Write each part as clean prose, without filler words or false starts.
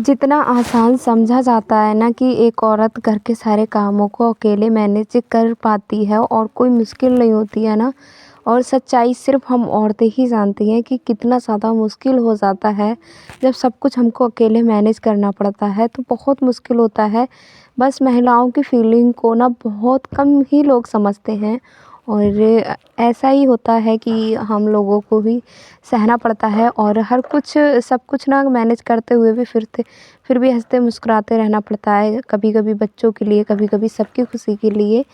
जितना आसान समझा जाता है ना कि एक औरत घर के सारे कामों को अकेले मैनेज कर पाती है और कोई मुश्किल नहीं होती है ना। और सच्चाई सिर्फ हम औरतें ही जानती हैं कि कितना ज़्यादा मुश्किल हो जाता है जब सब कुछ हमको अकेले मैनेज करना पड़ता है, तो बहुत मुश्किल होता है। बस महिलाओं की फीलिंग को ना बहुत कम ही लोग समझते हैं। और ऐसा ही होता है कि हम लोगों को भी सहना पड़ता है और हर कुछ सब कुछ ना मैनेज करते हुए भी फिर भी हँसते मुस्कुराते रहना पड़ता है, कभी-कभी बच्चों के लिए, कभी-कभी सबकी खुशी के लिए।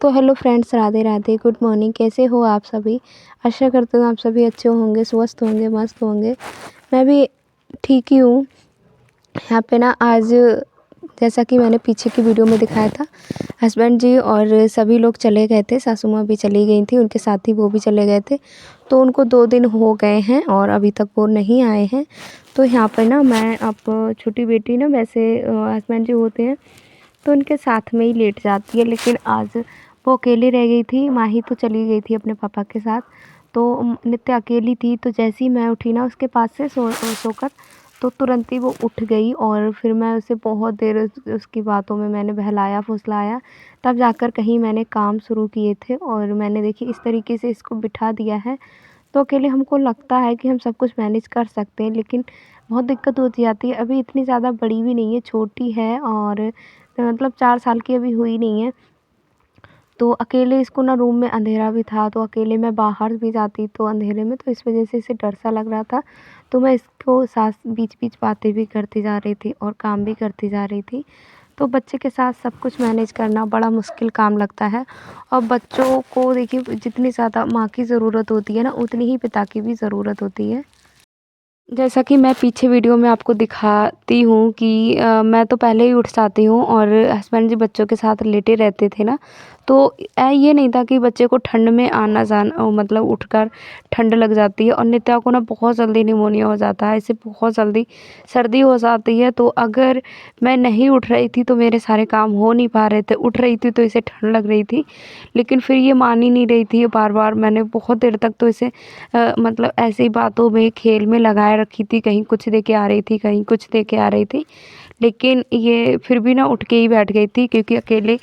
तो hello friends, Radhe Radhe, good morning, कैसे हो आप सभी? आशा करती हूँ आप सभी अच्छे होंगे, स्वस्थ होंगे, मस्त होंगे। मैं भी ठीक ही हूँ। यहाँ पे ना आज जैसा कि मैंने पीछे की वीडियो में दिखाया था, हस्बैंड जी और सभी लोग चले गए थे, सासू माँ भी चली गई थी, उनके साथ ही वो भी चले गए थे। तो उनको 2 दिन हो गए हैं और अभी तक वो नहीं आए हैं। तो यहाँ पर ना मैं अब छोटी बेटी ना वैसे हस्बैंड जी होते हैं तो उनके साथ में ही लेट जाती है, लेकिन आज वो अकेली रह गई थी। माही तो चली गई थी अपने पापा के साथ, तो नित्या अकेली थी। तो जैसे ही मैं उठी ना उसके पास से सोकर, तो तुरंत ही वो उठ गई और फिर मैं उसे बहुत देर उसकी बातों में मैंने बहलाया फुसलाया, तब जाकर कहीं मैंने काम शुरू किए थे। और मैंने देखिए इस तरीके से इसको बिठा दिया है। तो अकेले हमको लगता है कि हम सब कुछ मैनेज कर सकते हैं, लेकिन बहुत दिक्कत होती जाती है। अभी इतनी ज़्यादा बड़ी भी नहीं है, छोटी है और मतलब 4 साल की अभी हुई नहीं है। तो अकेले इसको ना रूम में अंधेरा भी था, तो अकेले मैं बाहर भी जाती तो अंधेरे में, तो इस वज़ह से इसे डर सा लग रहा था। तो मैं इसको साथ बीच-बीच बातें भी करती जा रही थी और काम भी करती जा रही थी। तो बच्चे के साथ सब कुछ मैनेज करना बड़ा मुश्किल काम लगता है। और बच्चों को देखिए जितनी ज़्यादा माँ की ज़रूरत होती है ना, उतनी ही पिता की भी ज़रूरत होती है। जैसा कि मैं पीछे वीडियो में आपको दिखाती हूँ कि मैं तो पहले ही उठ जाती हूँ और हस्बैंड जी बच्चों के साथ लेटे रहते थे ना, तो ये नहीं था कि बच्चे को ठंड में आना जाना मतलब उठकर ठंड लग जाती है। और नित्या को ना बहुत जल्दी निमोनिया हो जाता है, इसे बहुत जल्दी सर्दी हो जाती है। तो अगर मैं नहीं उठ रही थी तो मेरे सारे काम हो नहीं पा रहे थे, उठ रही थी तो इसे ठंड लग रही थी। लेकिन फिर ये मान ही नहीं रही थी, बार-बार मैंने बहुत देर तक तो इसे मतलब ऐसी बातों में, खेल में लगाए रखी थी, कहीं कुछ दे के आ रही थी, कहीं कुछ दे के आ रही थी। लेकिन ये फिर भी ना उठ के ही बैठ गई थी, क्योंकि अकेले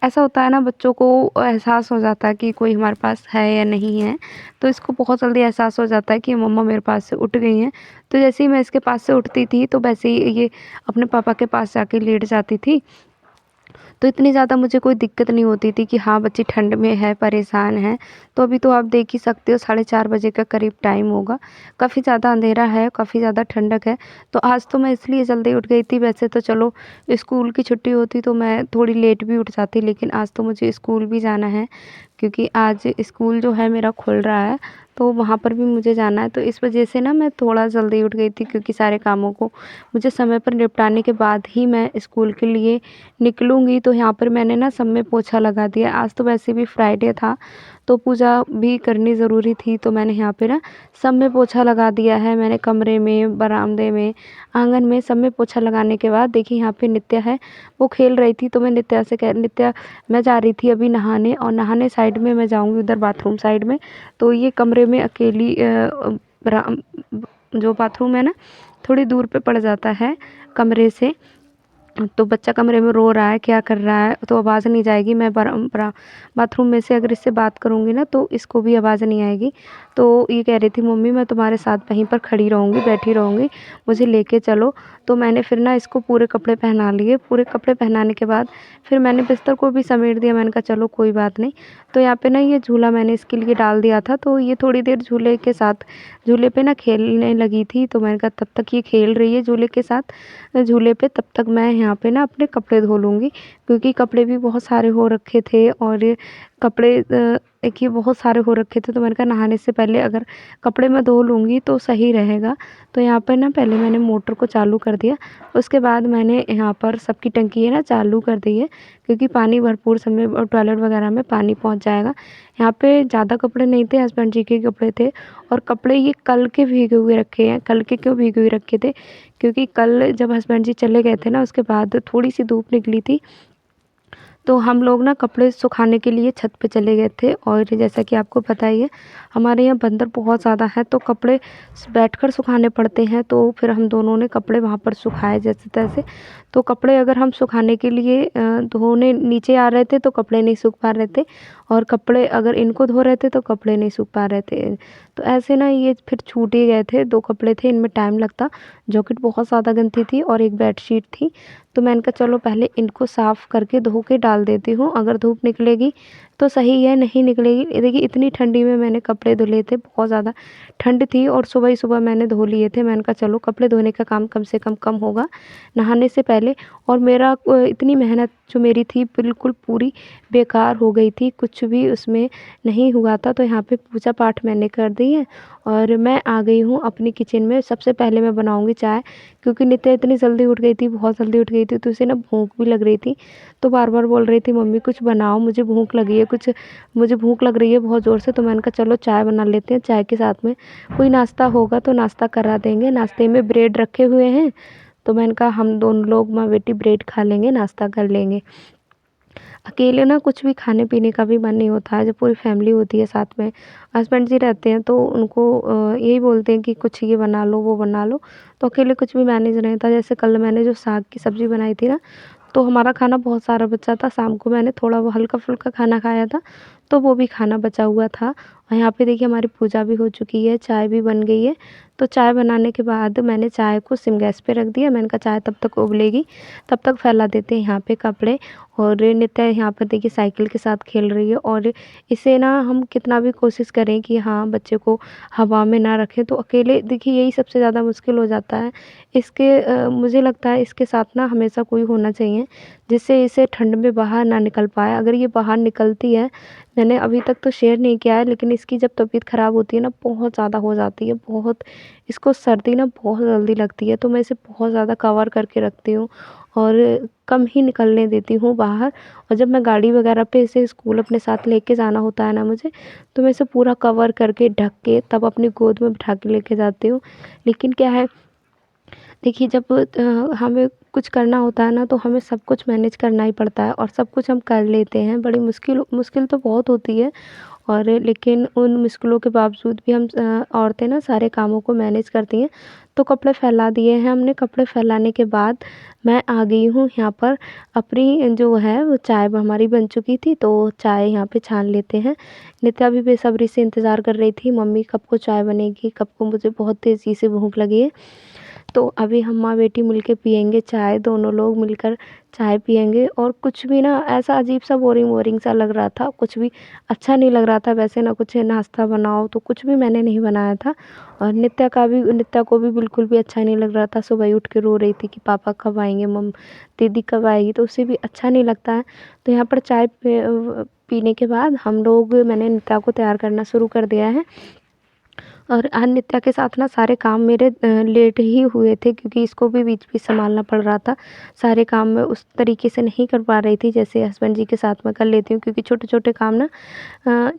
ऐसा होता है ना, बच्चों को एहसास हो जाता है कि कोई हमारे पास है या नहीं है। तो इसको बहुत जल्दी एहसास हो जाता है कि मम्मा मेरे पास से उठ गई हैं। तो जैसे ही मैं इसके पास से उठती थी, तो वैसे ही ये अपने पापा के पास जाके लेट जाती थी। तो इतनी ज़्यादा मुझे कोई दिक्कत नहीं होती थी कि हाँ, बच्ची ठंड में है, परेशान है। तो अभी तो आप देख ही सकते हो, 4:30 बजे का करीब टाइम होगा। काफ़ी ज़्यादा अंधेरा है, काफ़ी ज़्यादा ठंडक है। तो आज तो मैं इसलिए जल्दी उठ गई थी, वैसे तो चलो स्कूल की छुट्टी होती तो मैं थोड़ी लेट भी उठ जाती, लेकिन आज तो मुझे स्कूल भी जाना है, क्योंकि आज स्कूल जो है मेरा खुल रहा है, तो वहाँ पर भी मुझे जाना है। तो इस वजह से ना मैं थोड़ा जल्दी उठ गई थी, क्योंकि सारे कामों को मुझे समय पर निपटाने के बाद ही मैं स्कूल के लिए निकलूँगी। तो यहाँ पर मैंने ना सब में पोछा लगा दिया। आज तो वैसे भी फ्राइडे था, तो पूजा भी करनी ज़रूरी थी, तो मैंने यहाँ पे ना सब में पोछा लगा दिया है। मैंने कमरे में, बरामदे में, आँगन में सब में पोछा लगाने के बाद देखिए यहाँ पे नित्या है, वो खेल रही थी। तो मैं नित्या से कह नित्या, मैं जा रही थी अभी नहाने, और नहाने साइड में मैं जाऊँगी उधर बाथरूम साइड में। तो ये कमरे में अकेली बरा जो बाथरूम है ना, थोड़ी दूर पे पड़ जाता है कमरे से। तो बच्चा कमरे में रो रहा है, क्या कर रहा है, तो आवाज़ नहीं जाएगी। मैं बाथरूम में से अगर इससे बात करूँगी ना, तो इसको भी आवाज़ नहीं आएगी। तो ये कह रही थी, मम्मी मैं तुम्हारे साथ वहीं पर खड़ी रहूँगी, बैठी रहूँगी, मुझे लेके चलो। तो मैंने फिर ना इसको पूरे कपड़े पहना लिए। पूरे कपड़े पहनाने के बाद फिर मैंने बिस्तर को भी समेट दिया। मैंने कहा चलो कोई बात नहीं। तो यहाँ पे ना ये झूला मैंने इसके लिए डाल दिया था, तो ये थोड़ी देर झूले के साथ झूले पे ना खेलने लगी थी। तो मैंने कहा तब तक ये खेल रही है झूले के साथ, झूले पे, तब तक मैं यहाँ पे ना अपने कपड़े धो लूँगी, क्योंकि कपड़े भी बहुत सारे हो रखे थे। और ये कपड़े देखिए बहुत सारे हो रखे थे, तो मैंने कहा नहाने से पहले अगर कपड़े मैं धो लूँगी तो सही रहेगा। तो यहाँ पर ना पहले मैंने मोटर को चालू कर दिया, उसके बाद मैंने यहाँ पर सबकी टंकी है ना चालू कर दी है, क्योंकि पानी भरपूर समय टॉयलेट वगैरह में पानी पहुँच जाएगा। यहाँ पे ज़्यादा कपड़े नहीं थे, हस्बैंड जी के कपड़े थे। और कपड़े ये कल के भीगे हुए रखे हैं। कल के क्यों भीगे हुए रखे थे, क्योंकि कल जब हस्बैंड जी चले गए थे ना, उसके बाद थोड़ी सी धूप निकली थी, तो हम लोग ना कपड़े सुखाने के लिए छत पे चले गए थे और जैसा कि आपको पता ही है हमारे यहाँ बंदर बहुत ज़्यादा है, तो कपड़े बैठकर सुखाने पड़ते हैं। तो फिर हम दोनों ने कपड़े वहाँ पर सुखाए जैसे तैसे। तो कपड़े अगर हम सुखाने के लिए धोने नीचे आ रहे थे तो कपड़े नहीं सूख पा रहे थे, और कपड़े अगर इनको धो रहे थे तो कपड़े नहीं सूख पा रहे थे। तो ऐसे ना ये फिर छूट ही गए थे। 2 कपड़े थे, इनमें टाइम लगता। जैकेट बहुत ज़्यादा गंदी थी और एक बेडशीट थी। तो मैंने कहा चलो पहले इनको साफ़ करके धो के डाल देती हूँ, अगर धूप निकलेगी तो सही है, नहीं निकलेगी। देखिए इतनी ठंडी में मैंने कपड़े धुले थे, बहुत ज़्यादा ठंड थी और सुबह ही सुबह मैंने धो लिए थे। मैंने कहा चलो कपड़े धोने का काम कम से कम होगा नहाने से पहले। और मेरा इतनी मेहनत जो मेरी थी बिल्कुल पूरी बेकार हो गई थी, कुछ भी उसमें नहीं हुआ था। तो यहाँ पे पूजा पाठ मैंने कर दी है और मैं आ गई हूँ अपनी किचन में। सबसे पहले मैं बनाऊँगी चाय, क्योंकि नित्या इतनी जल्दी उठ गई थी, बहुत जल्दी उठ गई थी, तो उसे ना भूख भी लग रही थी। तो बार-बार बोल रही थी मम्मी कुछ बनाओ, मुझे भूख लगी है, कुछ मुझे भूख लग रही है बहुत ज़ोर से। तो मैंने कहा चलो चाय बना लेते हैं, चाय के साथ में कोई नाश्ता होगा तो नाश्ता करा देंगे। नाश्ते में ब्रेड रखे हुए हैं, तो मैंने कहा हम दोनों लोग माँ बेटी ब्रेड खा लेंगे, नाश्ता कर लेंगे। अकेले ना कुछ भी खाने पीने का भी मन नहीं होता है, जब पूरी फैमिली होती है साथ में। हस्बैंड जी रहते हैं तो उनको यही बोलते हैं कि कुछ ये बना लो, वो बना लो, तो अकेले कुछ भी मैनेज नहीं होता। जैसे कल मैंने जो साग की सब्ज़ी बनाई थी ना, तो हमारा खाना बहुत सारा बचा था। शाम को मैंने थोड़ा वो हल्का-फुल्का खाना खाया था, तो वो भी खाना बचा हुआ था। और यहाँ पे देखिए हमारी पूजा भी हो चुकी है, चाय भी बन गई है। तो चाय बनाने के बाद मैंने चाय को सिम गैस पे रख दिया। मैंने कहा चाय तब तक उबलेगी, तब तक फैला देते हैं यहाँ पे कपड़े। और नित्या यहाँ पर देखिए साइकिल के साथ खेल रही है, और इसे ना हम कितना भी कोशिश करें कि हाँ, बच्चे को हवा में ना रखें, तो अकेले देखिए यही सबसे ज़्यादा मुश्किल हो जाता है। मुझे लगता है इसके साथ ना हमेशा कोई होना चाहिए, जिससे इसे ठंड में बाहर ना निकल पाए। अगर ये बाहर निकलती है, मैंने अभी तक तो शेयर नहीं किया है, लेकिन इसकी जब तबीयत ख़राब होती है ना, बहुत ज़्यादा हो जाती है, बहुत इसको सर्दी ना बहुत जल्दी लगती है, तो मैं इसे बहुत ज़्यादा कवर करके रखती हूँ और कम ही निकलने देती हूँ बाहर। और जब मैं गाड़ी वगैरह पे इसे स्कूल अपने साथ लेके जाना होता है ना मुझे, तो मैं इसे पूरा कवर करके ढक के तब अपनी गोद में बिठा के लेके जाती हूँ। लेकिन क्या है, देखिए जब हमें कुछ करना होता है ना, तो हमें सब कुछ मैनेज करना ही पड़ता है और सब कुछ हम कर लेते हैं। बड़ी मुश्किल मुश्किल तो बहुत होती है, और लेकिन उन मुश्किलों के बावजूद भी हम औरतें ना सारे कामों को मैनेज करती हैं। तो कपड़े फैला दिए हैं हमने, कपड़े फैलाने के बाद मैं आ गई हूँ यहाँ पर। अपनी जो है वो चाय हमारी बन चुकी थी, तो चाय यहाँ पे छान लेते हैं। नित्या भी बेसब्री से इंतज़ार कर रही थी, मम्मी कब को चाय बनेगी, कब को, मुझे बहुत तेज़ी से भूख लगी है। तो अभी हम माँ बेटी मिलके पिएँगे चाय, दोनों लोग मिलकर चाय पिएँगे। और कुछ भी ना ऐसा अजीब-सा बोरिंग-बोरिंग सा लग रहा था, कुछ भी अच्छा नहीं लग रहा था। वैसे ना कुछ नाश्ता बनाओ, तो कुछ भी मैंने नहीं बनाया था। और नित्या को भी बिल्कुल भी अच्छा नहीं लग रहा था। सुबह ही उठ के रो रही थी कि पापा कब आएँगे, दीदी कब आएगी, तो उसे भी अच्छा नहीं लगता है। तो यहाँ पर चाय पीने के बाद मैंने नित्या को तैयार करना शुरू कर दिया है। और आज नित्या के साथ ना सारे काम मेरे लेट ही हुए थे, क्योंकि इसको भी बीच-बीच सँभालना पड़ रहा था। सारे काम मैं उस तरीके से नहीं कर पा रही थी जैसे हस्बैंड जी के साथ मैं कर लेती हूँ, क्योंकि छोटे-छोटे काम ना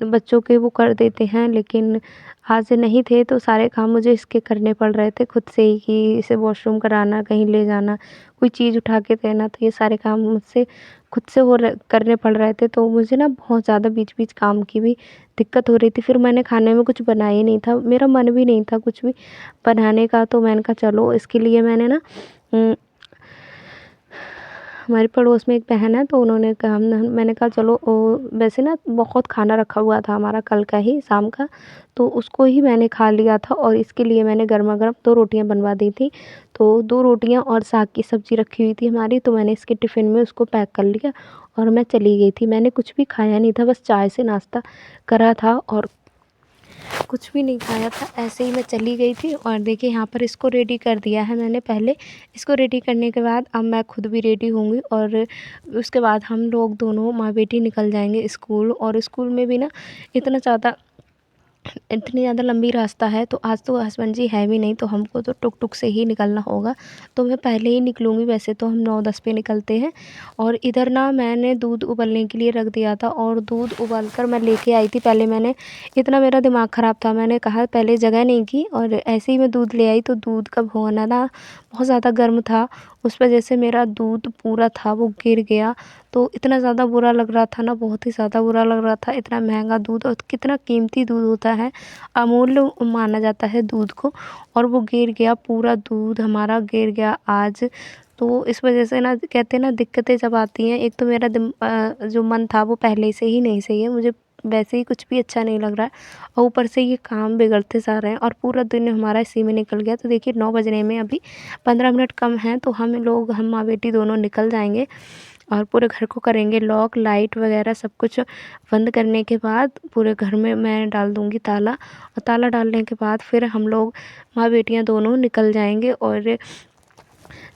बच्चों के वो कर देते हैं, लेकिन आज नहीं थे तो सारे काम मुझे इसके करने पड़ रहे थे खुद से ही, कि इसे वॉशरूम कराना, कहीं ले जाना, कोई चीज़ उठा के देना, तो ये सारे काम मुझसे खुद से करने पड़ रहे थे। तो मुझे ना बहुत ज़्यादा बीच-बीच काम की भी दिक्कत हो रही थी। फिर मैंने खाने में कुछ बनाया ही नहीं था, मेरा मन भी नहीं था कुछ भी बनाने का। तो मैंने कहा चलो इसके लिए मैंने ना उम हमारे पड़ोस में एक बहन है, तो उन्होंने कहा, मैंने कहा चलो वैसे ना बहुत खाना रखा हुआ था हमारा कल का ही शाम का, तो उसको ही मैंने खा लिया था। और इसके लिए मैंने गरमा-गरम 2 रोटियाँ बनवा दी थी। तो 2 रोटियाँ और साग की सब्ज़ी रखी हुई थी हमारी, तो मैंने इसके टिफ़िन में उसको पैक कर लिया और मैं चली गई थी। मैंने कुछ भी खाया नहीं था, बस चाय से नाश्ता करा था और कुछ भी नहीं खाया था, ऐसे ही मैं चली गई थी। और देखिए यहाँ पर इसको रेडी कर दिया है मैंने पहले। इसको रेडी करने के बाद अब मैं खुद भी रेडी होंगी, और उसके बाद हम लोग दोनों माँ बेटी निकल जाएंगे स्कूल। और स्कूल में भी ना इतनी ज़्यादा लंबी रास्ता है, तो आज तो हस्बैंड जी है भी नहीं, तो हमको तो टुक-टुक से ही निकलना होगा। तो मैं पहले ही निकलूँगी, वैसे तो हम 9-10 पे निकलते हैं। और इधर ना मैंने दूध उबलने के लिए रख दिया था, और दूध उबाल कर मैं लेके आई थी। पहले मैंने इतना मेरा दिमाग ख़राब था, मैंने कहा पहले जगह नहीं की और ऐसे ही मैं दूध ले आई, तो दूध का भगोना ना बहुत ज़्यादा गर्म था। उस वजह से मेरा दूध पूरा था वो गिर गया। तो इतना ज़्यादा बुरा लग रहा था ना, बहुत ही ज़्यादा बुरा लग रहा था। इतना महँगा दूध और कितना कीमती दूध होता है, अमूल्य माना जाता है दूध को, और वो गिर गया, पूरा दूध हमारा गिर गया आज। तो इस वजह से ना कहते हैं ना, दिक्कतें जब आती हैं, एक तो मेरा जो मन था वो पहले से ही नहीं सही है, मुझे वैसे ही कुछ भी अच्छा नहीं लग रहा है, और ऊपर से ये काम बिगड़ते जा रहे हैं और पूरा दिन हमारा इसी में निकल गया। तो देखिए 9 बजने में अभी 15 मिनट कम हैं, तो हम माँ बेटी दोनों निकल जाएंगे और पूरे घर को करेंगे लॉक, लाइट वगैरह सब कुछ बंद करने के बाद पूरे घर में मैं डाल दूँगी ताला, और ताला डालने के बाद फिर हम लोग माँ बेटियाँ दोनों निकल जाएंगे। और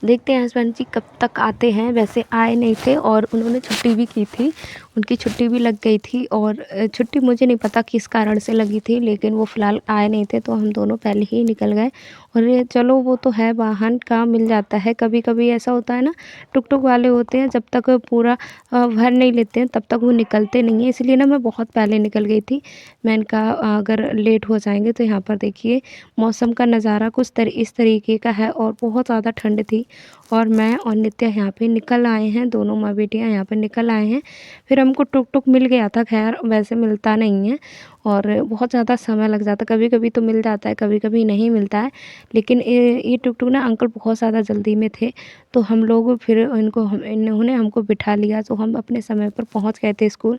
देखते हैं हस्बैंड जी कब तक आते हैं। वैसे आए नहीं थे और उन्होंने छुट्टी भी की थी, उनकी छुट्टी भी लग गई थी, और छुट्टी मुझे नहीं पता किस कारण से लगी थी, लेकिन वो फ़िलहाल आए नहीं थे, तो हम दोनों पहले ही निकल गए। और ये चलो वो तो है, वाहन का मिल जाता है, कभी कभी ऐसा होता है ना, टुक वाले होते हैं, जब तक पूरा भर नहीं लेते हैं तब तक वो निकलते नहीं हैं, इसलिए ना मैं बहुत पहले निकल गई थी। मैंने कहा अगर लेट हो जाएंगे। तो यहाँ पर देखिए मौसम का नज़ारा कुछ इस तरीके का है, और बहुत ज़्यादा ठंड थी, और मैं और नित्या यहाँ पे निकल आए हैं, दोनों माँ बेटियाँ यहाँ पे निकल आए हैं। फिर हमको टुक मिल गया था, खैर वैसे मिलता नहीं है और बहुत ज़्यादा समय लग जाता है, कभी कभी तो मिल जाता है, कभी कभी नहीं मिलता है। लेकिन ये टुक ना अंकल बहुत ज़्यादा जल्दी में थे, तो हम लोग फिर इन्होंने हमको बिठा लिया, तो हम अपने समय पर पहुँच गए थे स्कूल।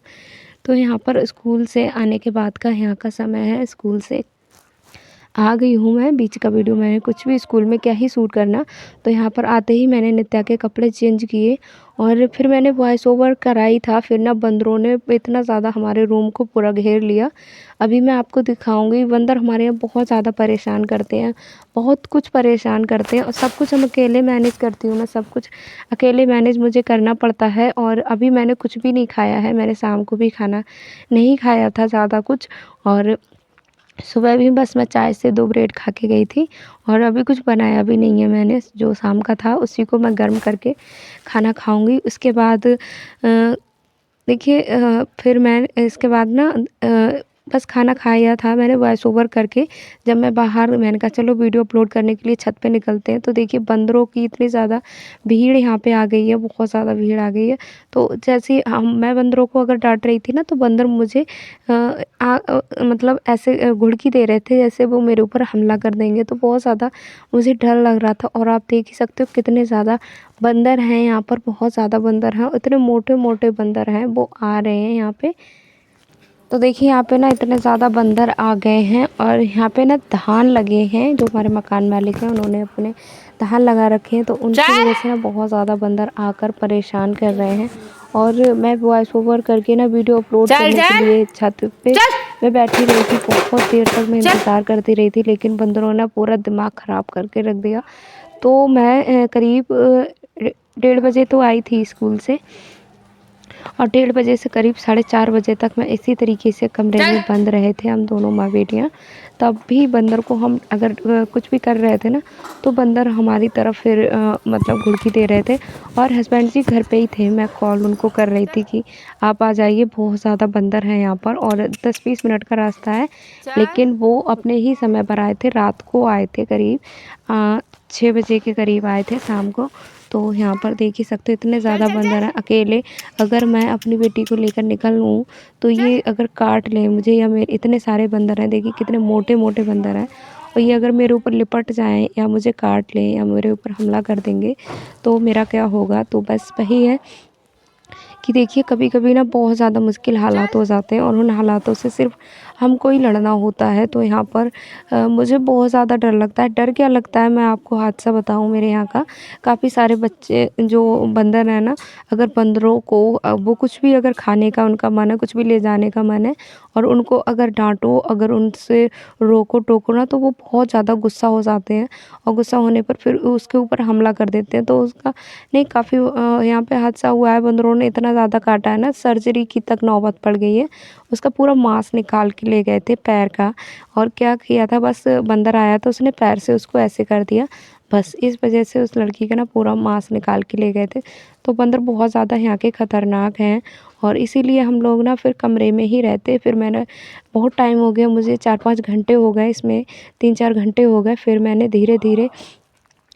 तो यहाँ पर स्कूल से आने के बाद का यहाँ का समय है, स्कूल से आ गई हूँ मैं। बीच का वीडियो मैंने कुछ भी स्कूल में क्या ही शूट करना। तो यहाँ पर आते ही मैंने नित्या के कपड़े चेंज किए और फिर मैंने वॉइस ओवर कराई था। फिर ना बंदरों ने इतना ज़्यादा हमारे रूम को पूरा घेर लिया। अभी मैं आपको दिखाऊंगी। बंदर हमारे यहाँ बहुत ज़्यादा परेशान करते हैं, बहुत कुछ परेशान करते हैं, और सब कुछ हम अकेले मैनेज करती हूँ। मैं सब कुछ अकेले मैनेज मुझे करना पड़ता है। और अभी मैंने कुछ भी नहीं खाया है, मैंने शाम को भी खाना नहीं खाया था ज़्यादा कुछ, और सुबह भी बस मैं चाय से 2 ब्रेड खा के गई थी, और अभी कुछ बनाया भी नहीं है मैंने। जो शाम का था उसी को मैं गर्म करके खाना खाऊंगी। उसके बाद देखिए फिर मैं इसके बाद ना बस खाना खाया था मैंने वॉइस ओवर करके। जब मैं बाहर, मैंने कहा चलो वीडियो अपलोड करने के लिए छत पे निकलते हैं। तो देखिए बंदरों की इतनी ज़्यादा भीड़ यहाँ पे आ गई है, बहुत ज़्यादा भीड़ आ गई है। तो जैसे मैं बंदरों को अगर डांट रही थी ना, तो बंदर मुझे मतलब ऐसे घुड़की दे रहे थे जैसे वो मेरे ऊपर हमला कर देंगे। तो बहुत ज़्यादा मुझे डर लग रहा था। और आप देख ही सकते हो कितने ज़्यादा बंदर हैं यहाँ पर, बहुत ज़्यादा बंदर हैं, इतने मोटे मोटे बंदर हैं, वो आ रहे हैं यहाँ पे। तो देखिए यहाँ पे ना इतने ज़्यादा बंदर आ गए हैं, और यहाँ पे ना धान लगे हैं। जो हमारे मकान मालिक हैं उन्होंने अपने धान लगा रखे हैं, तो उनकी वजह से ना बहुत ज़्यादा बंदर आकर परेशान कर रहे हैं। और मैं वॉइस ओवर करके ना वीडियो अपलोड करने के लिए छत पे मैं बैठी रही थी। बहुत देर तक मैं इंतज़ार करती रही थी, लेकिन बंदरों ने पूरा दिमाग ख़राब करके रख दिया। तो मैं करीब 1:30 बजे तो आई थी स्कूल से, और 1:30 बजे से करीब 4:30 बजे तक मैं इसी तरीके से कमरे में बंद रहे थे, हम दोनों माँ बेटियाँ। तब भी बंदर को हम अगर कुछ भी कर रहे थे ना, तो बंदर हमारी तरफ फिर मतलब घुड़की दे रहे थे। और हस्बैंड जी घर पे ही थे, मैं कॉल उनको कर रही थी कि आप आ जाइए, बहुत ज़्यादा बंदर हैं यहाँ पर, और 10-20 मिनट का रास्ता है। लेकिन वो अपने ही समय पर आए थे, रात को आए थे, करीब 6 बजे के करीब आए थे शाम को। तो यहाँ पर देख ही सकते हो इतने ज़्यादा बंदर हैं। अकेले अगर मैं अपनी बेटी को लेकर निकलूँ तो ये अगर काट लें मुझे, या मेरे इतने सारे बंदर हैं, देखिए कितने मोटे मोटे बंदर हैं, और ये अगर मेरे ऊपर लिपट जाएं या मुझे काट लें या मेरे ऊपर हमला कर देंगे तो मेरा क्या होगा। तो बस वही है कि देखिए कभी कभी ना बहुत ज़्यादा मुश्किल हालात हो जाते हैं, और उन हालातों से सिर्फ हमको ही लड़ना होता है। तो यहाँ पर मुझे बहुत ज़्यादा डर लगता है। डर क्या लगता है मैं आपको हादसा बताऊँ मेरे यहाँ का। काफ़ी सारे बच्चे जो बंदर हैं ना, अगर बंदरों को वो कुछ भी अगर खाने का उनका मन है, कुछ भी ले जाने का मन है, और उनको अगर डांटो, अगर उनसे रोको टोको ना, तो वो बहुत ज़्यादा गुस्सा हो जाते हैं, और गुस्सा होने पर फिर उसके ऊपर हमला कर देते हैं। तो उसका नहीं, काफ़ी यहाँ पे हादसा हुआ है, बंदरों ने इतना ज़्यादा काटा है ना, सर्जरी की तक नौबत पड़ गई है। उसका पूरा मांस निकाल के ले गए थे पैर का, और क्या किया था, बस बंदर आया तो उसने पैर से उसको ऐसे कर दिया, बस इस वजह से उस लड़की का ना पूरा मांस निकाल के ले गए थे। तो बंदर बहुत ज़्यादा यहाँ के ख़तरनाक हैं, और इसीलिए हम लोग ना फिर कमरे में ही रहते। फिर मैंने बहुत टाइम हो गया, मुझे 4-5 घंटे हो गए इसमें, 3-4 घंटे हो गए। फिर मैंने धीरे धीरे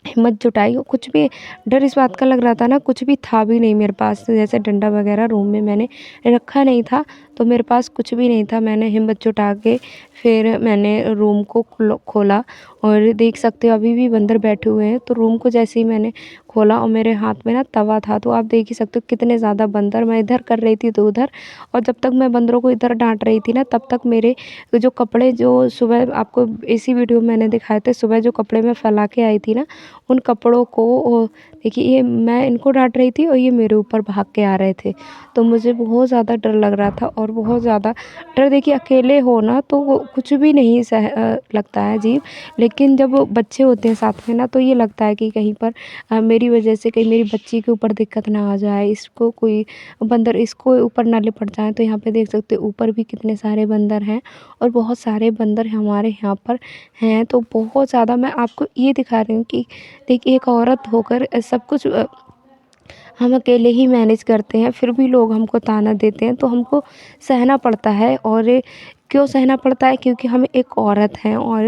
हिम्मत जुटाई और कुछ भी डर इस बात का लग रहा था ना, कुछ भी था भी नहीं मेरे पास, जैसे डंडा वगैरह रूम में मैंने रखा नहीं था, तो मेरे पास कुछ भी नहीं था। मैंने हिम्मत जुटा के फिर मैंने रूम को खोला और देख सकते हो अभी भी बंदर बैठे हुए हैं। तो रूम को जैसे ही मैंने खोला और मेरे हाथ में ना तवा था, तो आप देख ही सकते हो कितने ज़्यादा बंदर। मैं इधर कर रही थी तो उधर, और जब तक मैं बंदरों को इधर डांट रही थी ना, तब तक मेरे जो कपड़े, जो सुबह आपको इसी वीडियो में मैंने दिखाए थे, सुबह जो कपड़े मैं फैला के आई थी ना, उन कपड़ों को देखिए, ये मैं इनको डांट रही थी और ये मेरे ऊपर भाग के आ रहे थे। तो मुझे बहुत ज़्यादा डर लग रहा था, और बहुत ज़्यादा डर, देखिए अकेले हो ना तो वो कुछ भी नहीं लगता है अजीब, लेकिन जब बच्चे होते हैं साथ में ना, तो ये लगता है कि कहीं पर मेरी वजह से कहीं मेरी बच्ची के ऊपर दिक्कत ना आ जाए, इसको कोई बंदर इसको ऊपर ना लिपट जाए। तो यहाँ पे देख सकते हो ऊपर भी कितने सारे बंदर हैं, और बहुत सारे बंदर हमारे यहाँ पर हैं। तो बहुत ज़्यादा मैं आपको ये दिखा रही हूँ कि देखिए, एक औरत होकर सब कुछ हम अकेले ही मैनेज करते हैं, फिर भी लोग हमको ताना देते हैं, तो हमको सहना पड़ता है। और क्यों सहना पड़ता है? क्योंकि हम एक औरत हैं, और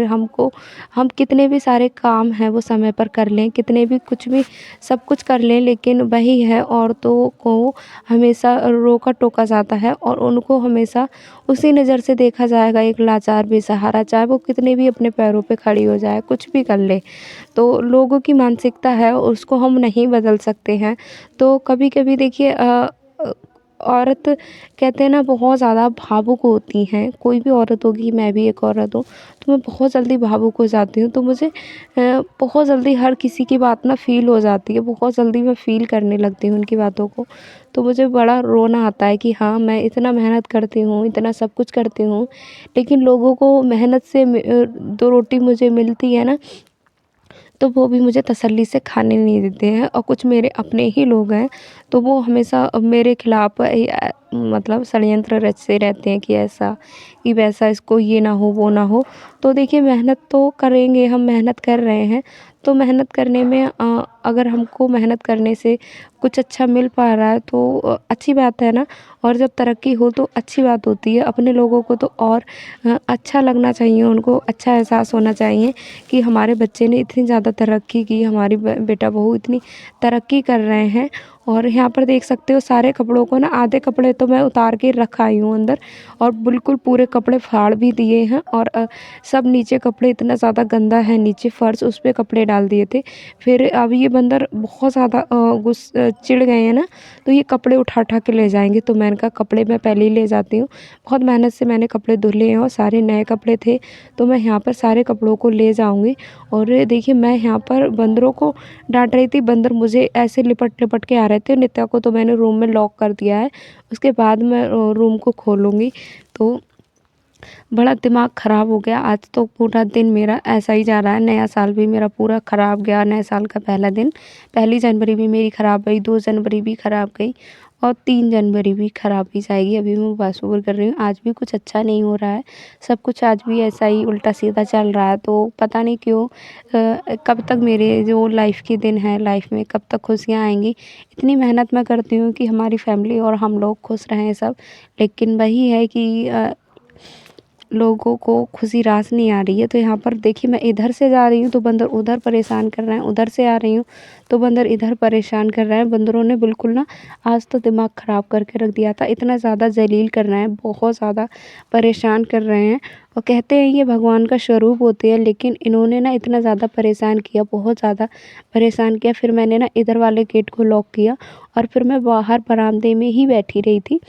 हम कितने भी सारे काम हैं वो समय पर कर लें, कितने भी कुछ भी सब कुछ कर लें, लेकिन वही है, औरतों को हमेशा रोका-टोका जाता है, और उनको हमेशा उसी नज़र से देखा जाएगा, एक लाचार बेसहारा, चाहे वो कितने भी अपने पैरों पे खड़ी हो जाए, कुछ भी कर ले। तो लोगों की मानसिकता है, उसको हम नहीं बदल सकते हैं। तो कभी-कभी देखिए अ, औरत कहते हैं ना, बहुत ज़्यादा भावुक होती हैं। कोई भी औरत होगी, मैं भी एक औरत हूँ, तो मैं बहुत जल्दी भावुक हो जाती हूँ। तो मुझे बहुत जल्दी हर किसी की बात ना फ़ील हो जाती है, बहुत जल्दी मैं फ़ील करने लगती हूँ उनकी बातों को। तो मुझे बड़ा रोना आता है कि हाँ, मैं इतना मेहनत करती हूँ, इतना सब कुछ करती हूँ, लेकिन लोगों को मेहनत से 2 रोटी मुझे मिलती है ना, तो वो भी मुझे तसल्ली से खाने नहीं देते हैं। और कुछ मेरे अपने ही लोग हैं, तो वो हमेशा मेरे खिलाफ़ मतलब षड्यंत्र रचते रहते हैं कि ऐसा, कि वैसा, इसको ये ना हो, वो ना हो। तो देखिए, मेहनत तो करेंगे, हम मेहनत कर रहे हैं, तो मेहनत करने में अगर हमको मेहनत करने से कुछ अच्छा मिल पा रहा है, तो अच्छी बात है ना। और जब तरक्की हो तो अच्छी बात होती है। अपने लोगों को तो और अच्छा लगना चाहिए, उनको अच्छा एहसास होना चाहिए कि हमारे बच्चे ने इतनी ज़्यादा तरक्की की, हमारी बेटा बहू इतनी तरक्की कर रहे हैं। और यहाँ पर देख सकते हो सारे कपड़ों को ना, आधे कपड़े तो मैं उतार के रख आई हूँ अंदर, और बिल्कुल पूरे कपड़े फाड़ भी दिए हैं। और सब नीचे कपड़े, इतना ज़्यादा गंदा है नीचे फर्श, उस पे कपड़े डाल दिए थे। फिर अब ये बंदर बहुत ज़्यादा चिढ़ गए हैं ना, तो ये कपड़े उठा के ले जाएंगे। तो मैंने कहा कपड़े मैं पहले ही ले जाती हूँ। बहुत मेहनत से मैंने कपड़े धुले हैं, और सारे नए कपड़े थे, तो मैं यहाँ पर सारे कपड़ों को ले जाऊँगी। और देखिए, मैं यहाँ पर बंदरों को डांट रही थी, बंदर मुझे ऐसे लिपट लिपट के आ रहे थे। नित्या को तो मैंने रूम में लॉक कर दिया है, उसके बाद मैं रूम को खोलूँगी। तो बड़ा दिमाग ख़राब हो गया। आज तो पूरा दिन मेरा ऐसा ही जा रहा है, नया साल भी मेरा पूरा ख़राब गया। नए साल का पहला दिन, पहली जनवरी भी मेरी ख़राब गई, 2 जनवरी भी ख़राब गई, और 3 जनवरी भी ख़राब ही जाएगी। अभी मैं बसूर कर रही हूँ, आज भी कुछ अच्छा नहीं हो रहा है। सब कुछ आज भी ऐसा ही उल्टा-सीधा चल रहा है। तो पता नहीं क्यों, कब तक मेरे जो लाइफ़ के दिन हैं, लाइफ़ में कब तक खुशियाँ आएँगी। इतनी मेहनत मैं करती हूँ कि हमारी फ़ैमिली और हम लोग खुश रहें सब, लेकिन वही है कि लोगों को खुशी रास नहीं आ रही है। तो यहाँ पर देखिए, मैं इधर से जा रही हूँ तो बंदर उधर परेशान कर रहे हैं, उधर से आ रही हूँ तो बंदर इधर परेशान कर रहे हैं। बंदरों ने बिल्कुल ना आज तो दिमाग ख़राब करके रख दिया था। इतना ज़्यादा ज़लील कर रहे हैं, बहुत ज़्यादा परेशान कर रहे हैं, और कहते हैं ये भगवान का स्वरूप होते हैं, लेकिन इन्होंने ना इतना ज़्यादा परेशान किया, बहुत ज़्यादा परेशान किया। फिर मैंने ना इधर वाले गेट को लॉक किया, और फिर मैं बाहर बरामदे में ही बैठी रही थी,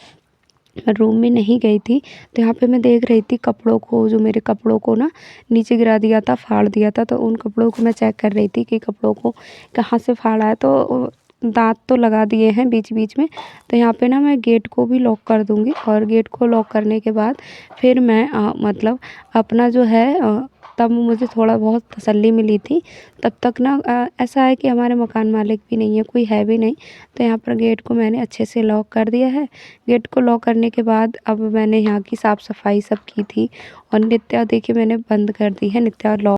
मैं रूम में नहीं गई थी। तो यहाँ पे मैं देख रही थी कपड़ों को, जो मेरे कपड़ों को ना नीचे गिरा दिया था, फाड़ दिया था, तो उन कपड़ों को मैं चेक कर रही थी कि कपड़ों को कहाँ से फाड़ा है। तो दाँत तो लगा दिए हैं बीच-बीच में। तो यहाँ पे ना मैं गेट को भी लॉक कर दूँगी, और गेट को लॉक करने के बाद फिर मैं मतलब अपना जो है तब मुझे थोड़ा बहुत तसल्ली मिली थी। तब तक ना ऐसा है कि हमारे मकान मालिक भी नहीं है, कोई है भी नहीं। तो यहाँ पर गेट को मैंने अच्छे से लॉक कर दिया है। गेट को लॉक करने के बाद अब मैंने यहाँ की साफ़-सफ़ाई सब की थी, और नित्या देखिए मैंने बंद कर दी है, नित्या लॉक